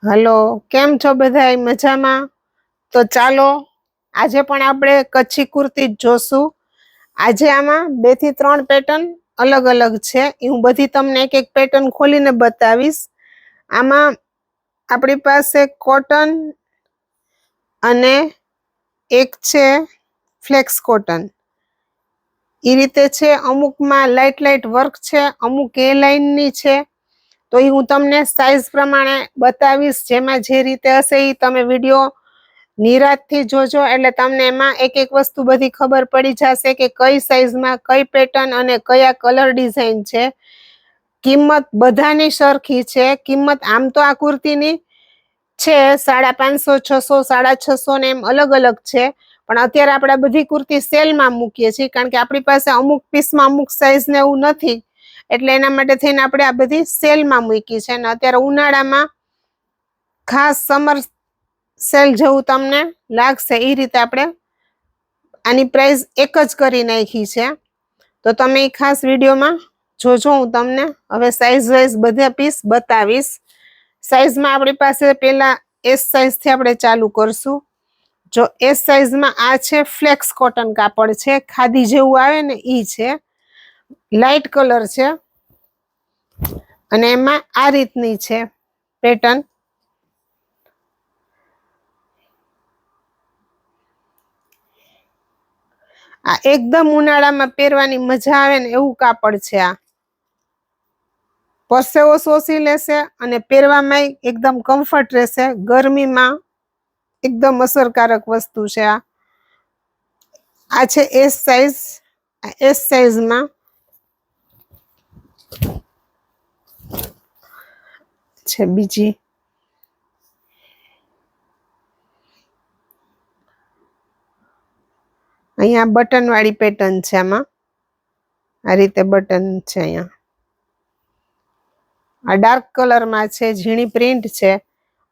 Hello, કેમ છો બધાય? મજામાં? તો ચાલો આજે પણ આપણે કચ્છી કુર્તી જોશું. આજે આમાં 2 થી 3 પેટર્ન અલગ અલગ છે. હું બધી તમને એક એક પેટર્ન ખોલીને બતાવીશ. આમાં આપણી પાસે કોટન અને એક છે ફ્લેક્સ કોટન. એ રીતે છે. અમુકમાં લાઇટ લાઇટ વર્ક છે, અમુક એ લાઇનની છે. તો એ હું તમને સાઈઝ પ્રમાણે બતાવીશ. જેમાં જે રીતે હશે એ તમે વિડીયો નિરાતથી જોજો, એટલે તમને એમાં એક એક વસ્તુ બધી ખબર પડી જશે કે કઈ સાઈઝમાં કઈ પેટર્ન અને કયા કલર ડિઝાઇન છે. કિંમત બધાની સરખી છે. કિંમત આમ તો આ કુર્તીની છે 550, 600, 650 ને એમ અલગ અલગ છે. પણ અત્યારે આપણે બધી કુર્તી સેલમાં મૂકીએ છીએ, કારણ કે આપણી પાસે અમુક પીસમાં અમુક સાઈઝ ને એવું નથી, એટલે એના માટે થઈને આપણે આ બધી સેલમાં મૂકી છે. અને અત્યારે ઉનાળામાં ખાસ સમર સેલ જેવું તમને લાગશે એ રીતે આપણે આની પ્રાઇસ એક જ કરી નાખી છે. તો તમે ખાસ વિડીયોમાં જોજો. હું તમને હવે સાઈઝ વાઇઝ બધા પીસ બતાવીશ. સાઈઝમાં આપણી પાસે પેલા એસ સાઈઝથી આપણે ચાલુ કરશું. જો એસ સાઈઝમાં આ છે ફ્લેક્સ કોટન કાપડ છે, ખાદી જેવું આવે ને ઈ છે, લાઇટ કલર છે અને એમાં આ રીતની છે પેટર્ન. આ એકદમ ઉનાળામાં પહેરવાની મજા આવે ને એવું કાપડ છે. આ પરસેવો શોષી લેશે અને પહેરવામાં એકદમ કમ્ફર્ટ રહેશે. ગરમીમાં એકદમ અસરકારક વસ્તુ છે. આ છે એસ સાઈઝ. એસ સાઈઝમાં છે બીજી. અહીંયા બટન વાળી પેટર્ન છે. આમાં આ રીતે બટન છે. અહીંયા આ ડાર્ક કલરમાં છે, ઝીણી પ્રિન્ટ છે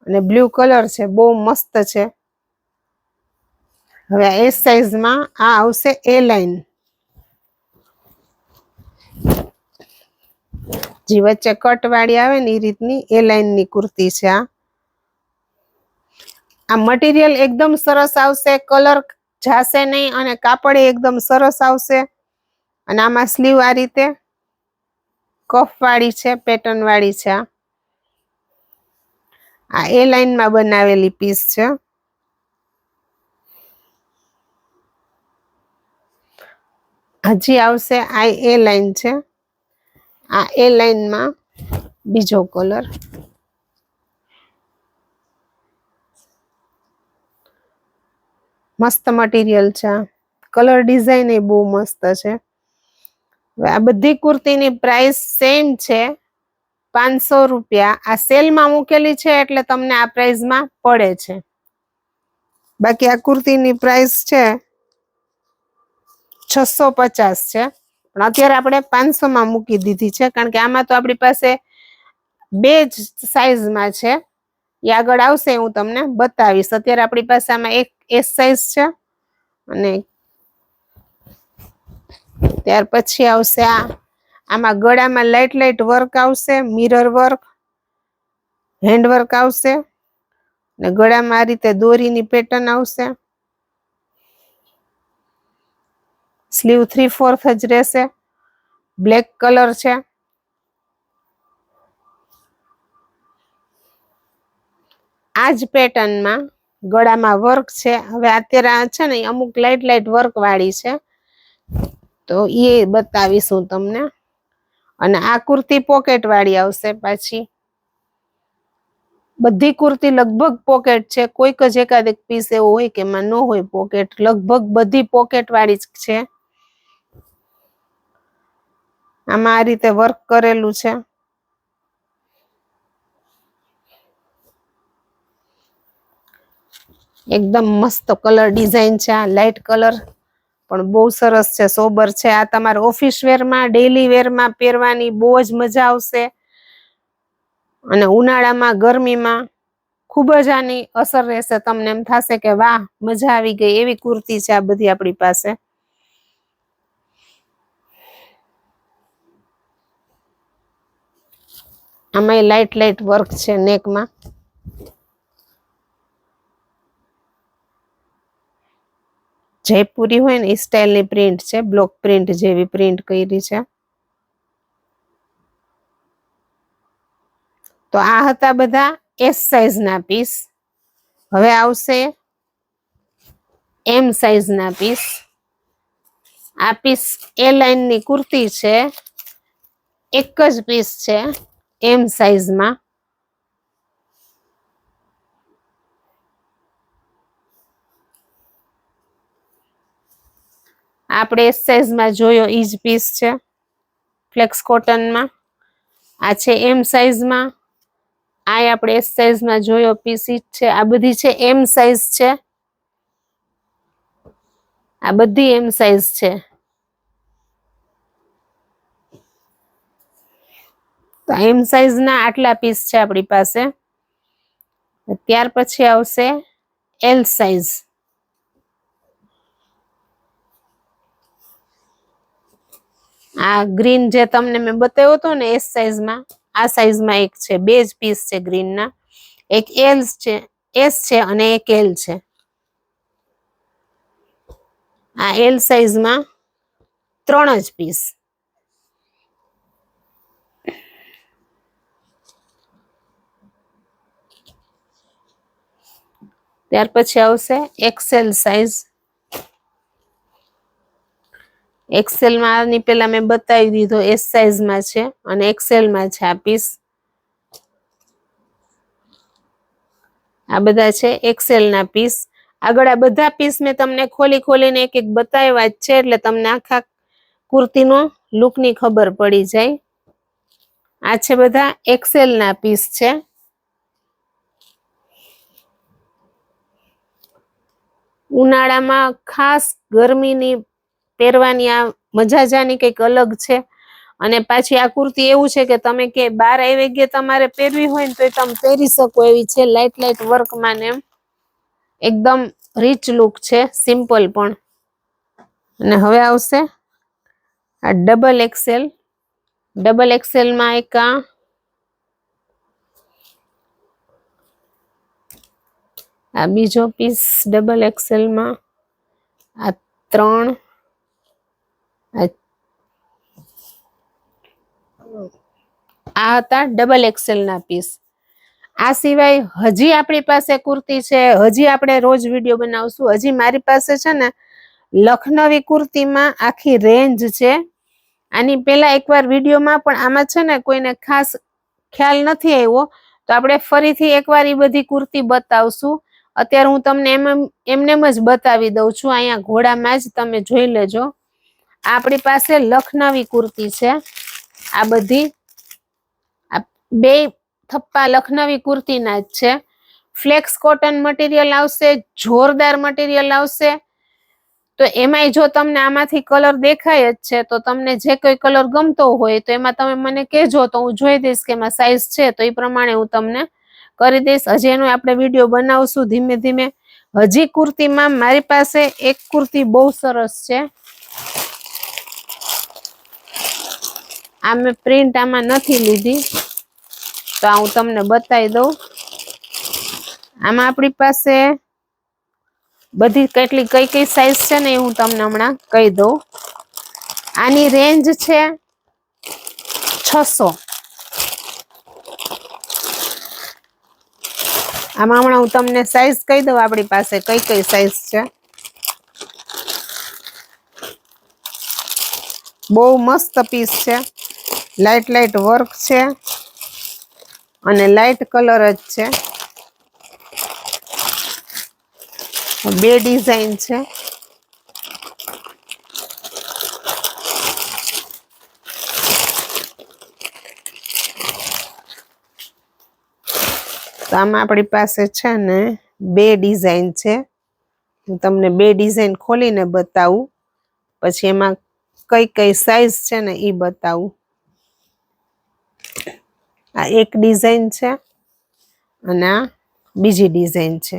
અને બ્લુ કલર છે. બહુ મસ્ત છે. હવે એસ સાઈઝમાં આ આવશે એ લાઈન. જે વચ્ચે કટ વાળી આવે ને એ રીતની એ લાઈનની કુર્તી છે. આ મટીરિયલ એકદમ સરસ આવશે, કલર જાશે નહીં અને કાપડ એકદમ સરસ આવશે. અને આમાં સ્લીવ આ રીતે કફ વાળી છે, પેટર્ન વાળી છે. આ એ લાઈનમાં બનાવેલી પીસ છે. હજી આવશે આ એ લાઈન છે. આ એ લાઈનમાં બીજો કલર. મસ્ત મટીરિયલ છે. કલર ડિઝાઇન એ બહુ મસ્ત છે. આ બધી કુર્તીની પ્રાઇસ સેમ છે, 500 રૂપિયા. આ સેલમાં મૂકેલી છે એટલે તમને આ પ્રાઇસમાં પડે છે. બાકી આ કુર્તીની પ્રાઇસ છે 650 છે, પણ અત્યારે આપણે 500 માં મૂકી દીધી છે, કારણ કે આમાં તો આપણી પાસે 2 જ સાઈઝમાં છે. એ આગળ આવશે, હું તમને બતાવીશ. અત્યારે આપણી પાસે આમાં એક એસ સાઈઝ છે અને ત્યાર પછી આવશે આમાં ગળામાં લાઇટ લાઇટ વર્ક આવશે, મિરર વર્ક, હેન્ડ વર્ક આવશે અને ગળામાં આ રીતે દોરીની પેટર્ન આવશે. સ્લીવ 3/4 જ રહેશે. બ્લેક કલર છે. આ જ પેટર્નમાં ગળામાં વર્ક છે. હવે અત્યારે છે ને અમુક લાઇટ લાઇટ વર્ક વાળી છે, તો એ બતાવીશ હું તમને. અને આ કુર્તી પોકેટ વાળી આવશે પાછી. બધી કુર્તી લગભગ પોકેટ છે. કોઈક જ એકાદ એક પીસ એવો હોય કે એમાં ન હોય પોકેટ. લગભગ બધી પોકેટ વાળી જ છે. આમાં આ રીતે વર્ક કરેલું છે. એકદમ મસ્ત કલર ડિઝાઇન છે. આ લાઇટ કલર પણ બહુ સરસ છે, સોબર છે. આ તમારે ઓફિસ વેરમાં, ડેઈલી વેરમાં પહેરવાની બહુ જ મજા આવશે. અને ઉનાળામાં, ગરમીમાં ખૂબ જ આની અસર રહેશે. તમને એમ થશે કે વાહ, મજા આવી ગઈ, એવી કુર્તી છે આ બધી આપણી પાસે. આમાં લાઇટ લાઇટ વર્ક છે નેકમાં. જયપુરી હોય ને એ સ્ટાઇલની પ્રિન્ટ છે, બ્લોક પ્રિન્ટ જેવી પ્રિન્ટ કરી છે. તો આ હતા બધા એસ સાઈઝના પીસ. હવે આવશે એમ સાઈઝના પીસ. આ પીસ એ લાઈનની કુર્તી છે, એક જ પીસ છે એમ સાઈઝમાં. આપણે એસ સાઈઝમાં જોયો ઈ જ પીસ છે ફ્લેક્સ કોટનમાં. આ છે એમ સાઈઝમાં. આ આપણે એસ સાઈઝમાં જોયો પીસ ઈ જ છે. આ બધી છે એમ સાઈઝ છે. આ બધી એમ સાઈઝ છે. તો એમ સાઈઝના આટલા પીસ છે આપણી પાસે. ત્યાર પછી આવશે એલ સાઈઝ. આ ગ્રીન જે તમને મેં બતાવ્યો હતો ને એસ સાઈઝમાં, આ સાઈઝમાં એક છે. બે જ પીસ છે ગ્રીનના. એક એલ છે, એસ છે અને એક એલ છે. આ એલ સાઈઝમાં 3 જ પીસ. ત્યાર પછી આવશે એક્સેલ સાઈઝ. એક્સેલમાં આની પેલા મેં બતાવી દીધો, એસ સાઈઝમાં છે અને એક્સેલમાં છે આ પીસ. આ બધા છે એક્સેલના પીસ. આગળ આ બધા પીસ મેં તમને ખોલીને એક એક બતાવ્યા જ છે, એટલે તમને આખા કુર્તીનો લુકની ખબર પડી જાય. આ છે બધા એક્સેલના પીસ છે. ઉનાળામાં ખાસ ગરમીની પહેરવાની આ મજા જાની કંઈક અલગ છે. અને પાછી આ કુર્તી એવું છે કે તમે કે બહાર આવી ગયા તમારે પહેરવી હોય ને તો તમે પહેરી શકો એવી છે. લાઇટ વર્કમાં ને એમ એકદમ રીચ લુક છે, સિમ્પલ પણ. અને હવે આવશે આ ડબલ એક્સેલ. ડબલ એક્સેલમાં એક આ બીજો પીસ ડબલ એક્સેલમાં. આ 3. આ હતા ડબલ એક્સેલના પીસ. આ સિવાય હજી આપણી પાસે કુર્તી છે, હજી આપણે રોજ વિડીયો બનાવશું. હજી મારી પાસે છે ને લખનવી કુર્તીમાં આખી રેન્જ છે. આની પેલા એકવાર વિડીયોમાં પણ આમાં છે ને કોઈને ખાસ ખ્યાલ નથી આવ્યો, તો આપણે ફરીથી એકવાર એ બધી કુર્તી બતાવશું. અત્યારે હું તમને એમનેમ જ બતાવી દઉં છું. અહીંયા ઘોડામાં જ તમે જોઈ લેજો. આપણી પાસે લખનવી કુર્તી છે. આ બધી બે થપ્પા લખનવી કુર્તીના જ છે. ફ્લેક્સ કોટન મટીરિયલ આવશે, જોરદાર મટીરિયલ આવશે. તો એમાંય જો તમને આમાંથી કલર દેખાય જ છે, તો તમને જે કોઈ કલર ગમતો હોય તો એમાં તમે મને કહેજો, તો હું જોઈ દઈશ કે એમાં સાઈઝ છે, તો એ પ્રમાણે હું તમને કરી દઈશ. હજી એનો આપણે વિડીયો બનાવશું ધીમે ધીમે. હજી કુર્તીમાં મારી પાસે એક કુર્તી બહુ સરસ છે. આ મેં પ્રિન્ટ આમાં નથી લીધી, તો હું તમને બતાવી દઉં. આમાં આપણી પાસે બધી કઈ કઈ સાઈઝ છે ને એ હું તમને હમણાં કહી દઉં. આની રેન્જ છે 600. આમાં હમણાં હું તમને સાઈઝ કહી દઉં આપણી પાસે કઈ કઈ સાઈઝ છે. બહુ મસ્ત પીસ છે. લાઇટ વર્ક છે અને લાઇટ કલર જ છે. બે ડિઝાઇન છે. તો આમાં આપણી પાસે છે ને બે ડિઝાઇન છે. હું તમને બે ડિઝાઇન ખોલીને બતાવું, પછી એમાં કઈ કઈ સાઈઝ છે ને એ બતાવું. આ એક ડિઝાઇન છે અને આ બીજી ડિઝાઇન છે.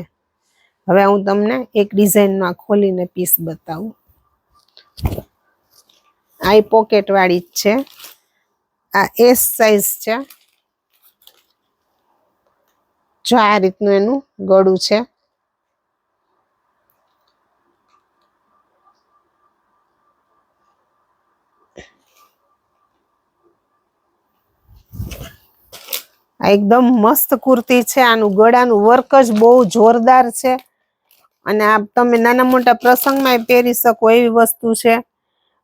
હવે હું તમને એક ડિઝાઇનમાં ખોલીને પીસ બતાવું. આ પોકેટ વાળી જ છે. આ એસ સાઈઝ છે. જો આ રીતનું એનું ગળું છે. આ એકદમ મસ્ત કુર્તી છે. આનું ગળાનું વર્ક જ બહુ જોરદાર છે અને આ તમે નાના મોટા પ્રસંગમાં પહેરી શકો એવી વસ્તુ છે.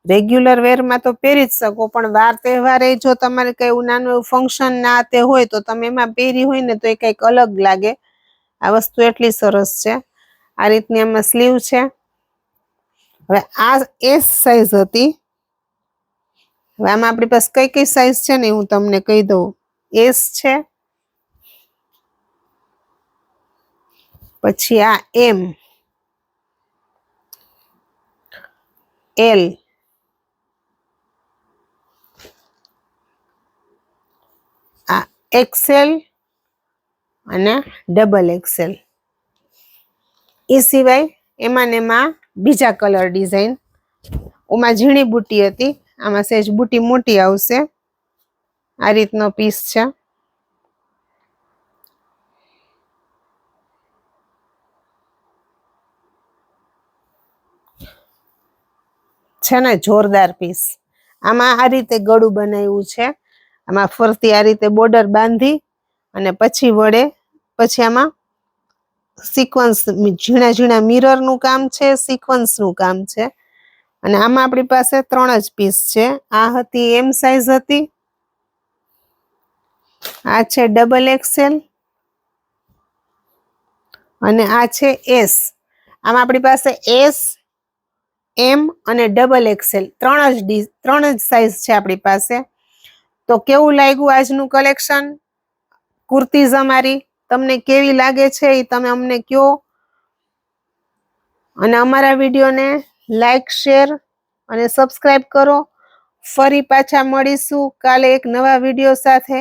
રેગ્યુલર વેરમાં તો પહેરી જ શકો, પણ વાર તહેવારે જો તમારે કઈ એવું નાનું એવું ફંક્શન ના તે હોય તો તમે એમાં પહેરી હોય ને તો એ કંઈક અલગ લાગે. આ વસ્તુ એટલી સરસ છે. આ રીતની એમાં સ્લીવ છે. હવે આ એસ સાઈઝ હતી. હવે આમાં આપણી પાસે કઈ કઈ સાઈઝ છે ને હું તમને કહી દઉં. એસ છે, પછી આ એમ, એલ, આ એક્સેલ અને ડબલ એક્સેલ. એ સિવાય એમાં ને એમાં બીજા કલર ડિઝાઇન. ઓમાં ઝીણી બુટી હતી, આમાં સહેજ બુટી મોટી આવશે. આ રીતનો પીસ છે. છે ને જોરદાર પીસ. આમાં આ રીતે ગળું બનાવ્યું છે. આમાં ફરતી આ રીતે બોર્ડર બાંધી અને પછી વડે પછી આમાં સિક્વન્સ ઝીણા ઝીણા મિરરનું કામ છે, સિક્વન્સનું કામ છે. અને આમાં આપણી પાસે 3 જ પીસ છે. આ હતી એમ સાઈઝ હતી, આ છે ડબલ એક્સેલ અને આ છે એસ. આમાં આપણી પાસે એસ, એમ અને ડબલ એક્સેલ 3 જ સાઈઝ છે આપણી પાસે. તો કેવું લાગ્યું આજનું કલેક્શન? કુર્તીઝ અમારી તમને કેવી લાગે છે એ તમે અમને કહો. અને અમારા વિડીયોને લાઈક, શેર અને સબસ્ક્રાઇબ કરો. ફરી પાછા મળીશું કાલે એક નવા વિડીયો સાથે.